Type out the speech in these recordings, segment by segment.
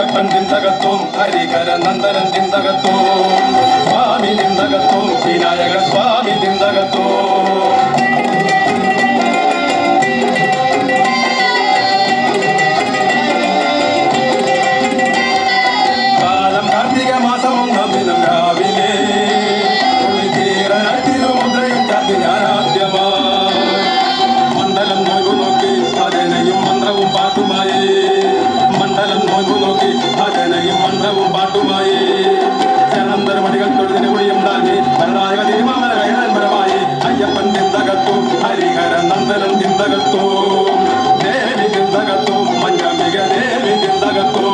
അയ്യപ്പൻ തിന്തകത്തും ഹരിഹര നന്ദനൻ തിന്തകത്തും സ്വാമി തിന്തകത്തും വിനായക സ്വാമി തിന്തകത്തും കാലം കാർത്തിക മാസം 1 ദിനം രാവിലെ തിരുമുദ്രയും ചാത്തി ഞാനാദ്യമാ മണ്ഡലം നോക്കു നോക്കി ഭജനയും മന്ത്രവും പാട്ടുമായി മണ്ഡലം നോക്കു നോക്കി ഭജനയും മന്ത്രവും പാട്ടുമായി ജനന്തരമണികൾ തൊഴുതിന് കുടിയുണ്ടാക്കി ഭരണായക തിരുമാമല കൈനമ്പരമായി അയ്യപ്പൻ തിന്തകത്തും ഹരിഹര നന്ദനം തിന്തകത്തും ദേവി തിന്തകത്തും മഞ്ഞമിക ദേവി തിന്തകത്തും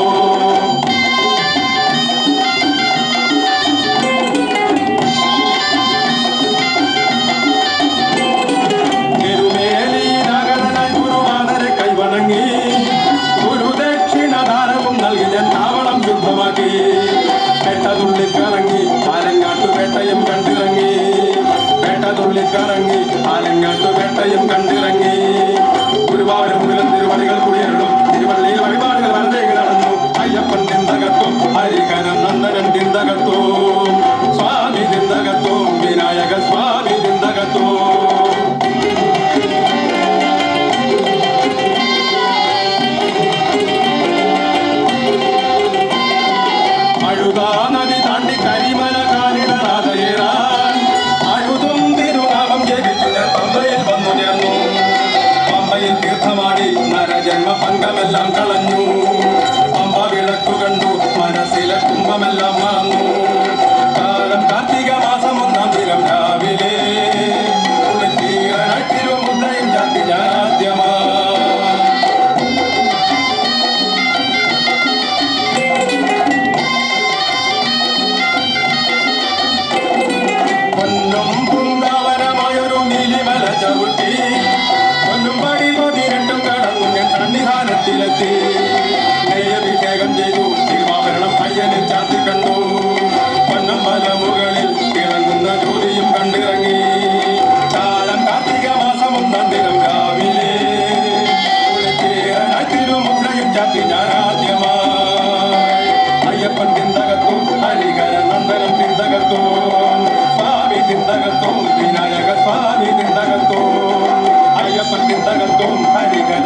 ിറങ്ങി ആലങ്ങാട്ടു വേട്ടയും കണ്ടിറങ്ങി വേട്ടതുള്ളിക്കറങ്ങി ആലങ്ങാട്ടു വേട്ടയും കണ്ടിറങ്ങി ഗുരുവായൂരും മുതലും തിരുവടികൾ കുടിയേറും തിരുവള്ളിയിൽ വഴിപാടുകൾ വലതേക്ക് നടന്നു അയ്യപ്പൻ തിന്തകത്തും ഹരിഹര നന്ദനൻ തിന്തകത്തും സ്വാമി തിന്തകത്തും വിനായക സ്വാമി തിന്തകത്തും നദി താണ്ടി കരിമല കാലിടറാതയേറാൻ അഴുതും തിരുനാമം ജപിച്ചു ഞാൻ പമ്പയിൽ വന്നു ചേർന്നു പമ്പയിൽ തീർത്ഥമാടി നരജന്മ പങ്കമെല്ലാം കളഞ്ഞു പമ്പ വിളക്കു കണ്ടു മനസ്സിലെ കുംഭമെല്ലാം മറന്നു കാലം കാർത്തിക മാസം 1 ദിനം രാവിലെ തിരുമുദ്രയും ചാത്തി ഞാനാദ്യമാ ചവിട്ടി ഒന്നും പടി നോക്കി രണ്ടും കടന്നു ഞാൻ സന്നിധാനത്തിലെത്തി നെയ്യഭിഷേകം ചെയ്തു തിരുവാഭരണം അയ്യനെ ചാത്തി കണ്ടു പൊന്നമ്പല മുകളിൽ തിളങ്ങുന്ന ജ്യോതിയും കണ്ടിറങ്ങി കാലം കാർത്തിക മാസം 1 ദിനം രാവിലെ തിരുമുദ്രയും ചാത്തി ഞാനാദ്യമായി അയ്യപ്പൻ തിന്തകത്തും ഹരിഹര നന്ദനം തിന്തകത്തും സ്വാമി തിന്തകത്തും വിനായക സ്വാമി തിന്തകത്തും അയ്യപ്പൻ തിന്തകത്തും ഹരിഹര